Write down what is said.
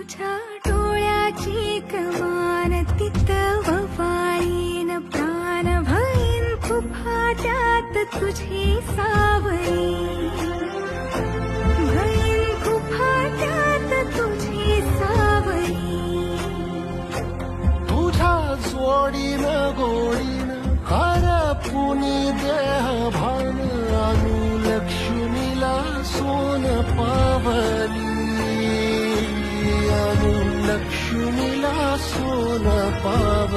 तुझ्या डोळ्याची कमान तितववाळीन प्राण भईन कुफाट्यात तुझी सावली भईन कुफाट्यात तुझी सावली तुझ्या जोडीन गोडीन हरपुनी देह भान आणू लक्ष्मीला सोन पावली आणू लक्ष्मीला सोन पावली